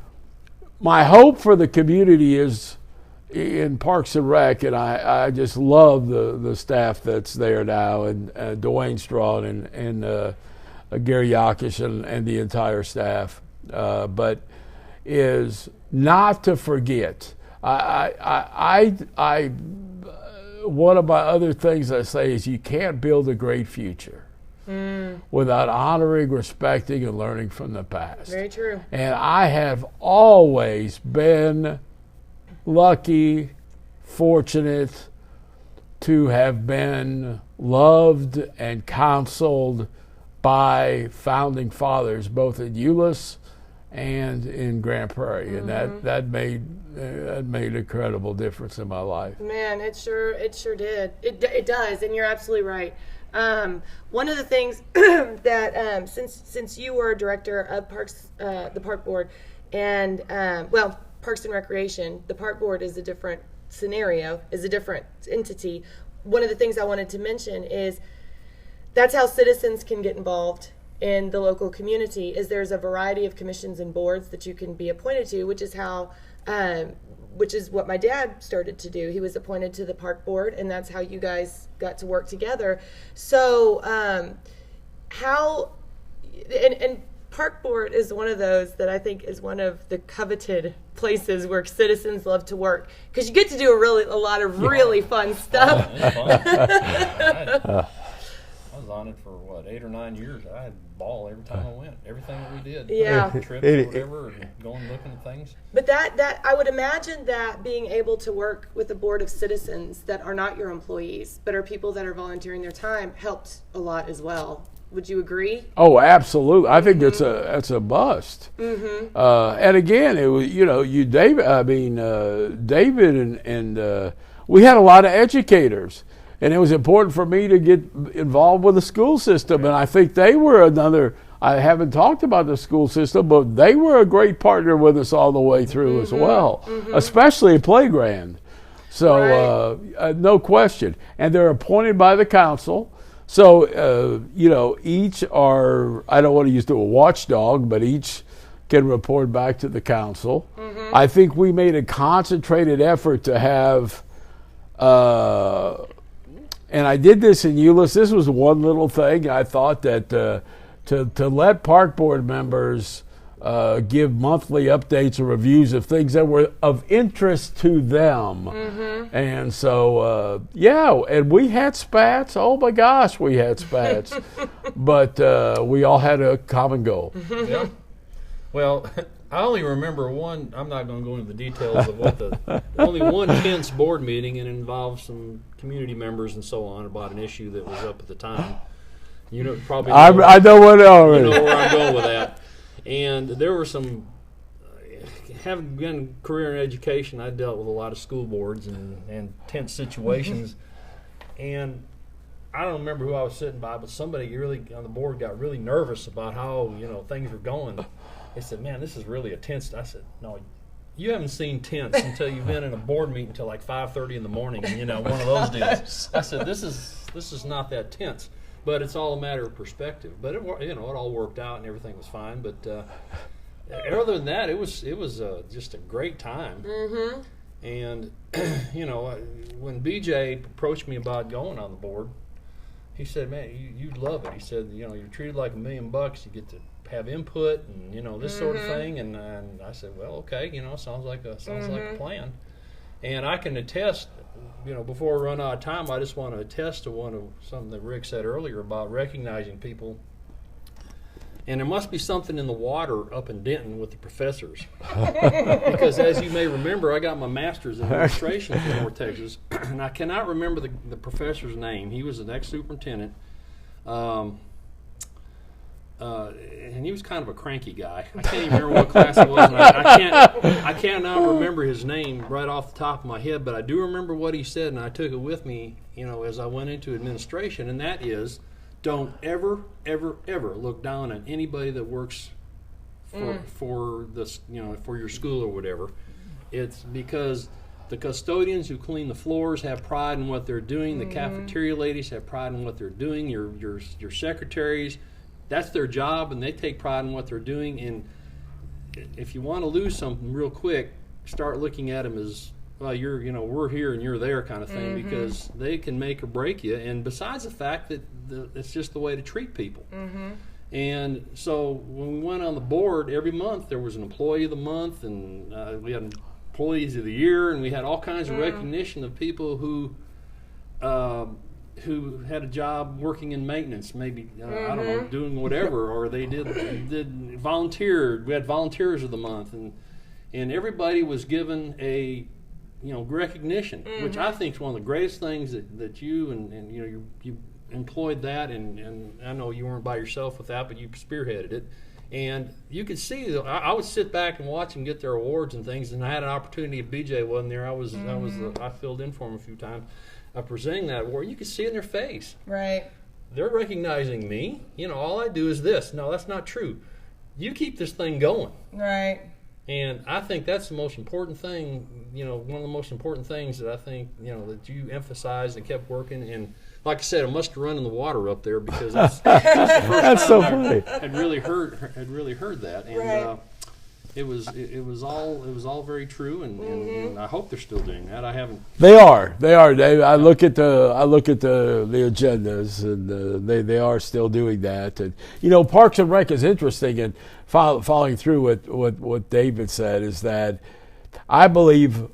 my hope for the community is in Parks and Rec, and I just love the staff that's there now, and Dwayne Strawn and Gary Yakish and the entire staff. But is not to forget. I one of my other things I say is you can't build a great future without honoring, respecting, and learning from the past.
Very true.
And I have always been lucky, fortunate to have been loved and counseled by founding fathers, both at Euless and in Grand Prairie, and that made an incredible difference in my life.
Man, it sure did. It does, and you're absolutely right. One of the things that since you were director of Parks, the Park Board, and Parks and Recreation, the Park Board is a different scenario, is a different entity. One of the things I wanted to mention is that's how citizens can get involved in the local community. Is there's a variety of commissions and boards that you can be appointed to, which is how, which is what my dad started to do. He was appointed to the Park Board, and that's how you guys got to work together. So, how and Park Board is one of those that I think is one of the coveted places where citizens love to work because you get to do a lot of really fun stuff.
I was on it for 8 or 9 years. I had a ball every time I went. Everything that we did,
yeah,
trips or whatever, and going looking at things.
But that I would imagine that being able to work with a board of citizens that are not your employees but are people that are volunteering their time helped a lot as well. Would you agree?
Oh, absolutely. I think that's a must. And again, it was David. I mean, David and we had a lot of educators, and it was important for me to get involved with the school system. And I think they were another. I haven't talked about the school system, but they were a great partner with us all the way through as well, especially at Playground. So no question. And they're appointed by the council. So, each are, I don't want to use the word watchdog, but each can report back to the council. I think we made a concentrated effort to have, and I did this in Euless. This was one little thing. I thought that to let Park Board members give monthly updates or reviews of things that were of interest to them. And so, and we had spats. Oh my gosh, we had spats. But we all had a common goal.
Yeah. Well, I only remember one. I'm not going to go into the details of what only one tense board meeting, and it involved some community members and so on about an issue that was up at the time. You know, probably.
I know what already.
You know where I'm going with that. And there were some, having begun a career in education, I dealt with a lot of school boards and tense situations. And I don't remember who I was sitting by, but somebody really on the board got really nervous about how, things were going. They said, man, this is really a tense. I said, no, you haven't seen tense until you've been in a board meeting until like 5:30 in the morning, one of those deals. I said, this is not that tense. But it's all a matter of perspective. But it all worked out and everything was fine. But other than that, it was just a great time. And when BJ approached me about going on the board, he said, man, you'd love it. He said, you're treated like $1 million. You get to have input and, this sort of thing. And I said, well, okay, sounds like a plan. And I can attest, before we run out of time, I just want to attest to something that Rick said earlier about recognizing people. And there must be something in the water up in Denton with the professors. Because as you may remember, I got my master's in administration from North Texas, and I cannot remember the professor's name. He was an ex-superintendent, and he was kind of a cranky guy. I can't even remember what class it was, and I cannot remember his name right off the top of my head, but I do remember what he said, and I took it with me, as I went into administration, and that is, don't ever, ever, ever look down on anybody that works for this, for your school or whatever. It's because the custodians who clean the floors have pride in what they're doing. The cafeteria ladies have pride in what they're doing. Your secretaries, that's their job, and they take pride in what they're doing. And if you want to lose something real quick, start looking at them as, well, we're here and you're there kind of thing, because they can make or break you. And besides the fact that it's just the way to treat people. And so when we went on the board, every month there was an employee of the month, and we had employees of the year, and we had all kinds of recognition of people who had a job working in maintenance, maybe I don't know, doing whatever, or they did volunteered. We had volunteers of the month, and everybody was given a recognition, which I think is one of the greatest things that you and you employed that, and I know you weren't by yourself with that, but you spearheaded it, and you could see. I would sit back and watch them get their awards and things, and I had an opportunity. If BJ wasn't there, I filled in for him a few times, presenting that award. You could see it in their face.
Right.
They're recognizing me. All I do is this. No, that's not true. You keep this thing going.
Right.
And I think that's the most important thing, one of the most important things that I think, that you emphasized and kept working. And like I said, I must have run in the water up there, because that's the first
That's
time
so
I
funny.
had really heard that. And
Right.
it was all very true, and I hope they're still doing that. I haven't.
They are, Dave. I look at the agendas, and they are still doing that. And Parks and Rec is interesting, and following through with what David said is that I believe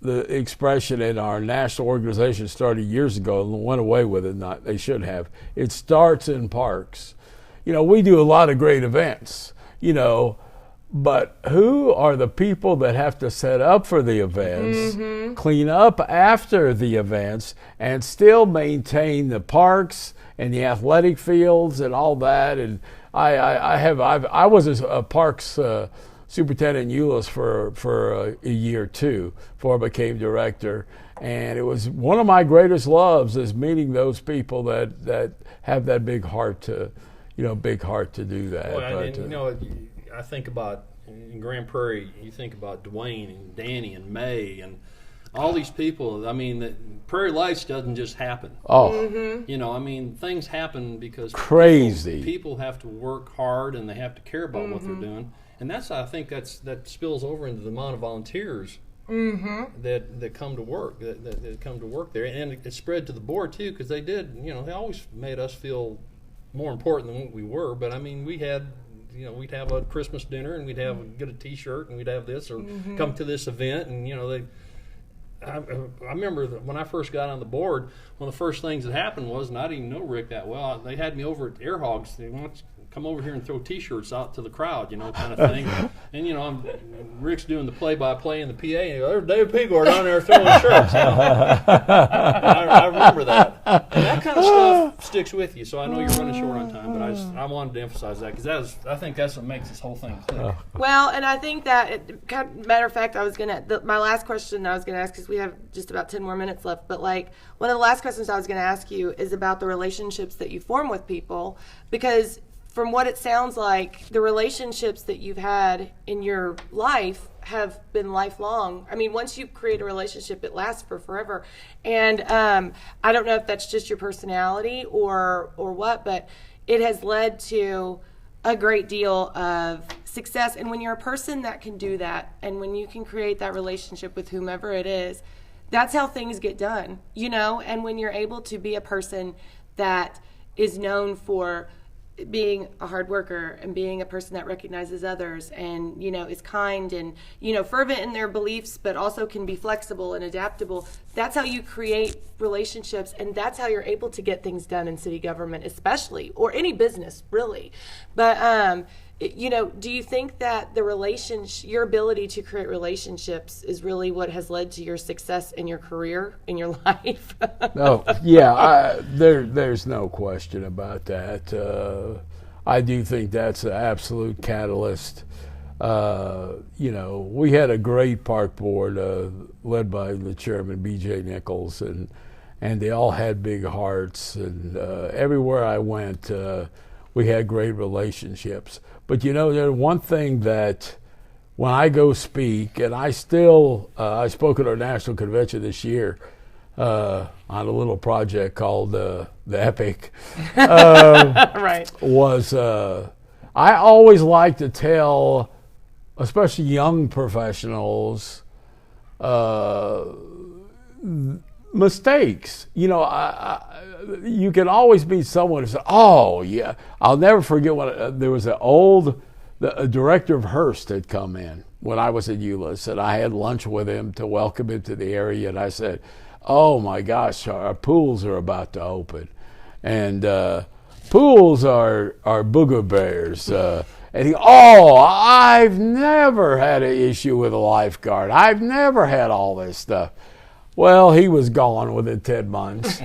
the expression in our national organization started years ago and went away with it. Not they should have. It starts in parks. We do a lot of great events. But who are the people that have to set up for the events, clean up after the events, and still maintain the parks and the athletic fields and all that? And I was a parks superintendent in Euless for a year or two before I became director, and it was one of my greatest loves is meeting those people that have that big heart to do that.
Well, I think about in Grand Prairie, you think about Dwayne and Danny and May and all these people. I mean, Prairie Lights doesn't just happen.
Oh,
things happen because
crazy
people have to work hard, and they have to care about what they're doing. And I think that spills over into the amount of volunteers that come to work that come to work there, and it spread to the board too, because they did. They always made us feel more important than what we were. But we had. We'd have a Christmas dinner, and we'd get a T-shirt, and we'd have this, or come to this event, and I remember that when I first got on the board, one of the first things that happened was, and I didn't even know Rick that well, they had me over at Air Hogs. They want to come over here and throw T-shirts out to the crowd, kind of thing. And Rick's doing the play-by-play in the PA, and there's David Pecor down there throwing shirts. I remember that, and that kind of stuff sticks with you. So I know you're running short on time, but I wanted to emphasize that, because I think that's what makes this whole thing click.
Well, and I think that, matter of fact, my last question I was going to ask, because we have just about 10 more minutes left, but one of the last questions I was going to ask you is about the relationships that you form with people, because from what it sounds like, the relationships that you've had in your life have been lifelong. I mean, once you create a relationship, it lasts for forever. And I don't know if that's just your personality or what, but it has led to a great deal of success. And when you're a person that can do that, and when you can create that relationship with whomever it is, that's how things get done, And when you're able to be a person that is known for being a hard worker and being a person that recognizes others and, is kind and, fervent in their beliefs, but also can be flexible and adaptable. That's how you create relationships, and that's how you're able to get things done in city government, especially, or any business, really. But, do you think that your ability to create relationships is really what has led to your success in your career, in your life?
Oh, yeah, there's no question about that. I do think that's an absolute catalyst. We had a great park board led by the chairman, B.J. Nichols, and they all had big hearts, and everywhere I went, we had great relationships. But there's one thing that when I go speak, and I spoke at our national convention this year on a little project called the Epic.
Right.
I always like to tell, especially young professionals, mistakes. You can always be someone who says, "Oh, yeah." I'll never forget when there was a director of Hearst had come in when I was at Euless, and I had lunch with him to welcome him to the area, and I said, "Oh my gosh, our pools are about to open," and pools are booger bears. And I've never had an issue with a lifeguard. I've never had all this stuff. Well, he was gone within 10 months.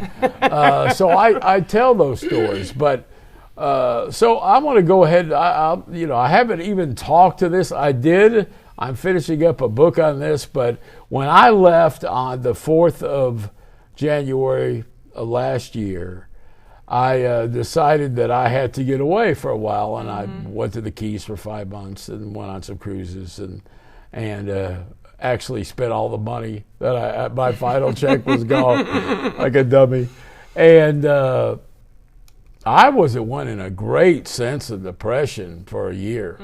So I tell those stories. But so I want to go ahead. I haven't even talked to this. I'm finishing up a book on this. But when I left on the 4th of January of last year, I decided that I had to get away for a while. And I went to the Keys for 5 months and went on some cruises and actually spent all the money that my final check was gone like a dummy. And I was in a great sense of depression for a year.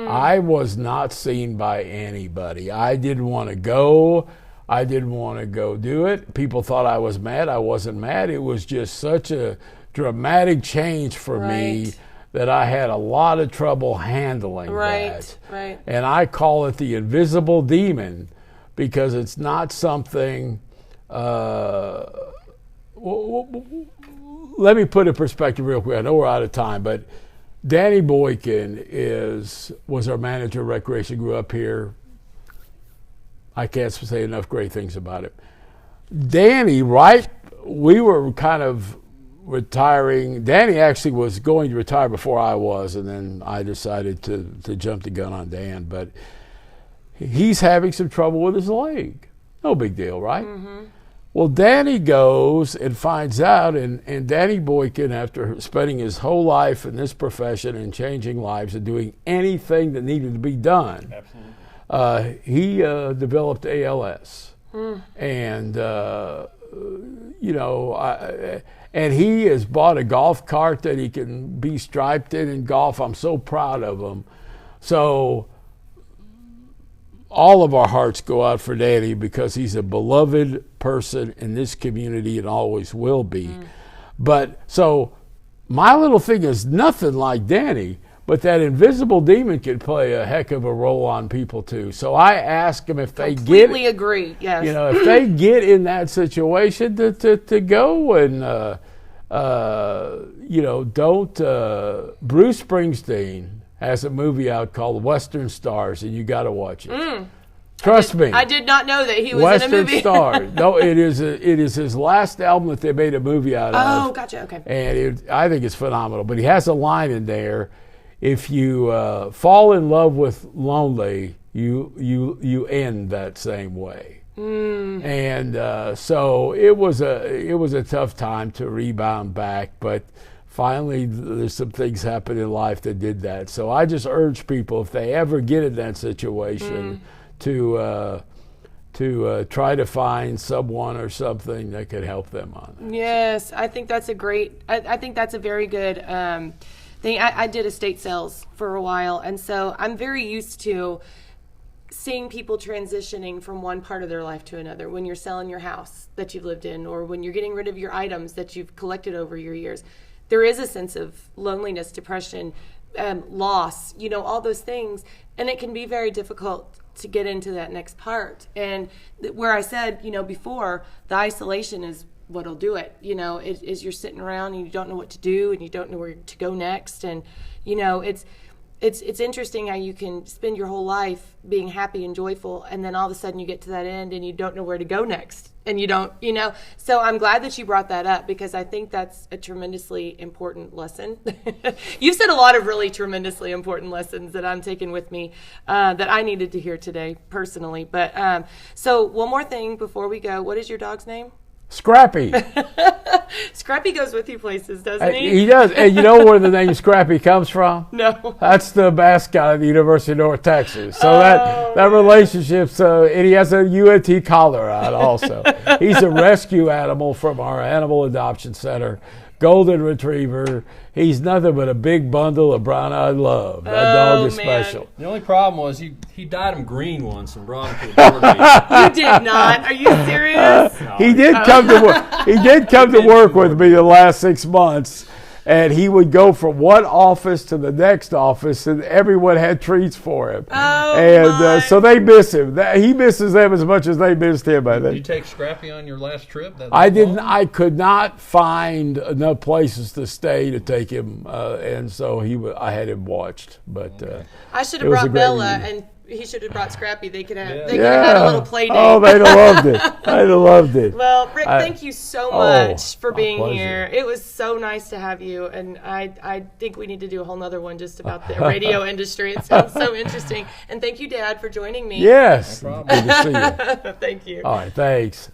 I was not seen by anybody. I didn't want to go. I didn't want to go do it. People thought I was mad. I wasn't mad. It was just such a dramatic change for me that I had a lot of trouble handling that.
Right.
And I call it the invisible demon because it's not something. Let me put it in perspective real quick. I know we're out of time, but Danny Boykin was our manager of recreation, grew up here. I can't say enough great things about it. Danny, we were kind of retiring. Danny actually was going to retire before I was, and then I decided to jump the gun on Dan. But he's having some trouble with his leg. No big deal, right? Mm-hmm. Well, Danny goes and finds out, and Danny Boykin, after spending his whole life in this profession and changing lives and doing anything that needed to be done, he developed ALS. And, and he has bought a golf cart that he can be striped in golf. I'm so proud of him. So all of our hearts go out for Danny because he's a beloved person in this community and always will be. But so my little thing is nothing like Danny, but that invisible demon can play a heck of a role on people too. So I ask them if they
completely agree. Yes.
If they get in that situation to go and don't. Bruce Springsteen has a movie out called Western Stars, and you got to watch it. Trust me.
I did not know that he was
Western
in a movie.
Stars. No, it is his last album that they made a movie out of.
Oh, gotcha. Okay.
And I think it's phenomenal. But he has a line in there: if you fall in love with lonely, you end that same way. And so it was a tough time to rebound back, but finally there's some things happen in life that did that. So I just urge people, if they ever get in that situation, to try to find someone or something that could help them on that.
Yes, I think that's a very good thing. I did estate sales for a while, and so I'm very used to seeing people transitioning from one part of their life to another. When you're selling your house that you've lived in, or when you're getting rid of your items that you've collected over your years, there is a sense of loneliness, depression, loss, all those things. And it can be very difficult to get into that next part. And where I said, before, the isolation is what'll do it. Is you're sitting around and you don't know what to do and you don't know where to go next. And, it's interesting how you can spend your whole life being happy and joyful, and then all of a sudden you get to that end and you don't know where to go next. And you don't, So I'm glad that you brought that up, because I think that's a tremendously important lesson. You've said a lot of really tremendously important lessons that I'm taking with me that I needed to hear today personally. But so one more thing before we go. What is your dog's name?
Scrappy.
Scrappy goes with you places, doesn't he?
He does. And you know where the name Scrappy comes from?
No.
That's the mascot of the University of North Texas. So that relationship's, and he has a UNT collar on also. He's a rescue animal from our animal adoption center. Golden Retriever. He's nothing but a big bundle of brown-eyed love. That dog is special.
The only problem was he dyed him green once and brought him to the board meeting.
You did not. Are you serious?
No,
He did come to work. He did come to work with me the last 6 months, and he would go from one office to the next office, and everyone had treats for him. So they miss him. He misses them as much as they missed him, I think.
Did you take Scrappy on your last trip?
I didn't. I could not find enough places to stay to take him, and so I had him watched. But
I should have brought Bella, and he should have brought Scrappy. They could have had a little play date.
Oh, they'd have loved it. They'd have loved it.
Well, Rick, thank you so much for being
pleasure.
here. It was so nice to have you, and I think we need to do a whole nother one just about the radio industry. It sounds so interesting. And thank you, Dad, for joining me.
Yes.
No problem.
Good to see you.
Thank you.
All right, thanks.